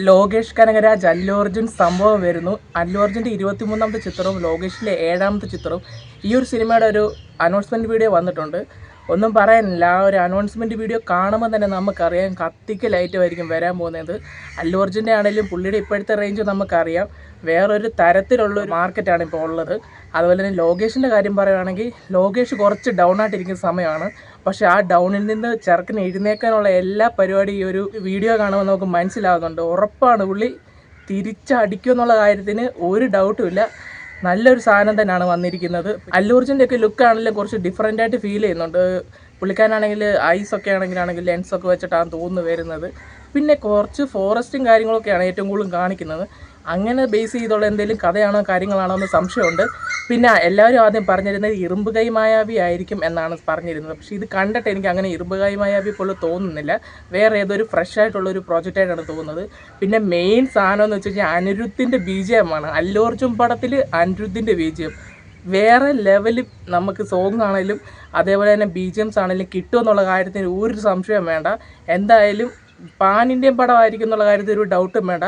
ലോകേഷ് കനകരാജ് അല്ലു അർജുൻ സംഭവം വരുന്നു. അല്ലു അർജുൻ്റെ 23ാമത്തെ ചിത്രവും ലോകേഷിൻ്റെ 7ാമത്തെ ചിത്രവും ഈ ഒരു സിനിമയുടെ ഒരു അനൗൺസ്മെൻറ്റ് വീഡിയോ വന്നിട്ടുണ്ട്. ഒന്നും പറയാനില്ല. ആ ഒരു അനൗൺസ്മെൻറ്റ് വീഡിയോ കാണുമ്പോൾ തന്നെ നമുക്കറിയാം കത്തിക്കലായിട്ടുമായിരിക്കും വരാൻ പോകുന്നത്. അല്ലു അർജുൻ്റെ ആണെങ്കിലും പുള്ളിയുടെ ഇപ്പോഴത്തെ റേഞ്ച് നമുക്കറിയാം. വേറൊരു തരത്തിലുള്ള ഒരു മാർക്കറ്റാണ് ഇപ്പോൾ ഉള്ളത്. അതുപോലെ തന്നെ ലോകേഷിൻ്റെ കാര്യം പറയുകയാണെങ്കിൽ ലോകേഷ് കുറച്ച് ഡൗൺ ആയിട്ടിരിക്കുന്ന സമയമാണ്. പക്ഷേ ആ ഡൗണിൽ നിന്ന് ചെറുക്കിന് എഴുന്നേക്കാനുള്ള എല്ലാ പരിപാടിയും ഈ ഒരു വീഡിയോ കാണുമ്പോൾ നമുക്ക് മനസ്സിലാകുന്നുണ്ട്. ഉറപ്പാണ് പുള്ളി തിരിച്ചടിക്കുമെന്നുള്ള കാര്യത്തിന് ഒരു ഡൗട്ടുമില്ല. നല്ലൊരു സാധനം തന്നെയാണ് വന്നിരിക്കുന്നത്. അല്ലു അർജുൻ്റെ ഒക്കെ ലുക്കാണെങ്കിലും കുറച്ച് ഡിഫറൻ്റ് ആയിട്ട് ഫീൽ ചെയ്യുന്നുണ്ട്. പുള്ളിക്കാരനാണെങ്കിൽ ഐസൊക്കെ ആണെങ്കിൽ ലെൻസൊക്കെ വെച്ചിട്ടാണ് തോന്നുന്നു വരുന്നത്. പിന്നെ കുറച്ച് ഫോറസ്റ്റും കാര്യങ്ങളൊക്കെയാണ് ഏറ്റവും കൂടുതലും കാണിക്കുന്നത്. അങ്ങനെ ബേസ് ചെയ്തുള്ള എന്തെങ്കിലും കഥയാണോ കാര്യങ്ങളാണോ എന്ന് സംശയമുണ്ട്. പിന്നെ എല്ലാവരും ആദ്യം പറഞ്ഞിരുന്നത് ഇരുമ്പ് കൈ മായാവി ആയിരിക്കും എന്നാണ് പറഞ്ഞിരുന്നത്. പക്ഷേ ഇത് കണ്ടിട്ട് എനിക്ക് അങ്ങനെ ഇരുമ്പ് കൈ മായാവി പോലെ തോന്നുന്നില്ല. വേറെ ഏതൊരു ഫ്രഷ് ആയിട്ടുള്ളൊരു പ്രോജക്റ്റായിട്ടാണ് തോന്നുന്നത്. പിന്നെ മെയിൻ സാധനം എന്ന് വെച്ച് കഴിഞ്ഞാൽ അനിരുദ്ധിൻ്റെ BGM ആണ്. അല്ലു അർജുൻ പടത്തിൽ അനിരുദ്ധിൻ്റെ BGM വേറെ ലെവലിൽ നമുക്ക് സോങ് ആണെങ്കിലും അതേപോലെ തന്നെ BGMs ആണെങ്കിലും കിട്ടുമെന്നുള്ള കാര്യത്തിന് ഒരു സംശയം വേണ്ട. എന്തായാലും പാൻ ഇന്ത്യൻ പടമായിരിക്കും എന്നുള്ള കാര്യത്തിൽ ഒരു ഡൗട്ടും വേണ്ട.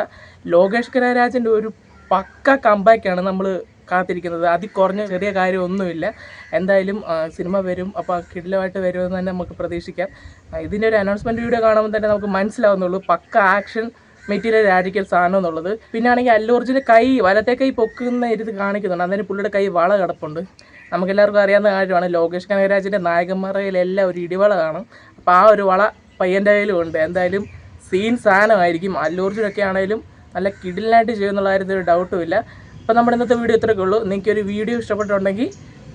ലോകേഷ് കനകരാജിൻ്റെ ഒരു പക്ക കമ്പാക്കാണ് നമ്മൾ കാത്തിരിക്കുന്നത്. അതിൽ കുറഞ്ഞ ചെറിയ കാര്യമൊന്നുമില്ല. എന്തായാലും സിനിമ വരും. അപ്പോൾ കിടിലമായിട്ട് വരുമെന്ന് തന്നെ നമുക്ക് പ്രതീക്ഷിക്കാം. ഇതിൻ്റെ ഒരു അനൗൺസ്മെൻറ്റ് വീഡിയോ കാണുമ്പോൾ തന്നെ നമുക്ക് മനസ്സിലാവുന്നുള്ളൂ പക്ക ആക്ഷൻ മെറ്റീരിയൽ ആയിരിക്കും സാധനം എന്നുള്ളത്. പിന്നെ ആണെങ്കിൽ അല്ലു അർജുൻ്റെ വലത്തെ കൈ പൊക്കുന്ന ഇത് കാണിക്കുന്നുണ്ട്. അതിന് പുള്ളിയുടെ കൈ വള കിടപ്പുണ്ട്. നമുക്കെല്ലാവർക്കും അറിയാവുന്ന കാര്യമാണ്. ലോകേഷ് കനകരാജിൻ്റെ നായകന്മാരയിലെല്ലാം ഒരു ഇടിവള കാണും. അപ്പോൾ ആ ഒരു വള പയ്യൻ്റെ കയ്യിലും ഉണ്ട്. എന്തായാലും സീൻ സാധനമായിരിക്കും. അല്ലു അർജുനൊക്കെ ആണെങ്കിലും നല്ല കിടിലായിട്ട് ചെയ്യുന്നുള്ള കാര്യത്തിൽ ഒരു ഡൗട്ടും ഇല്ല. അപ്പോൾ നമ്മുടെ ഇന്നത്തെ വീഡിയോ ഇത്രയൊക്കെ ഉള്ളൂ. നിങ്ങൾക്കൊരു വീഡിയോ ഇഷ്ടപ്പെട്ടിട്ടുണ്ടെങ്കിൽ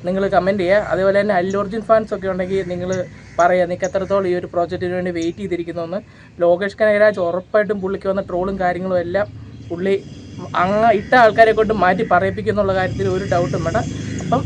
നിങ്ങൾ കമൻറ്റ് ചെയ്യുക. അതേപോലെ തന്നെ അല്ലു അർജുൻ ഫാൻസൊക്കെ ഉണ്ടെങ്കിൽ നിങ്ങൾ പറയുക നിങ്ങൾക്ക് എത്രത്തോളം ഈ ഒരു പ്രോജക്റ്റിന് വേണ്ടി വെയിറ്റ് ചെയ്തിരിക്കുന്നു. ലോകേഷ് കനകരാജ് ഉറപ്പായിട്ടും പുള്ളിക്ക് വന്ന ട്രോളും കാര്യങ്ങളും എല്ലാം പുള്ളി ഇട്ട ആൾക്കാരെ കൊണ്ട് മാറ്റി പറയിപ്പിക്കുന്നുള്ള കാര്യത്തിൽ ഒരു ഡൗട്ടും വേണ്ട. അപ്പം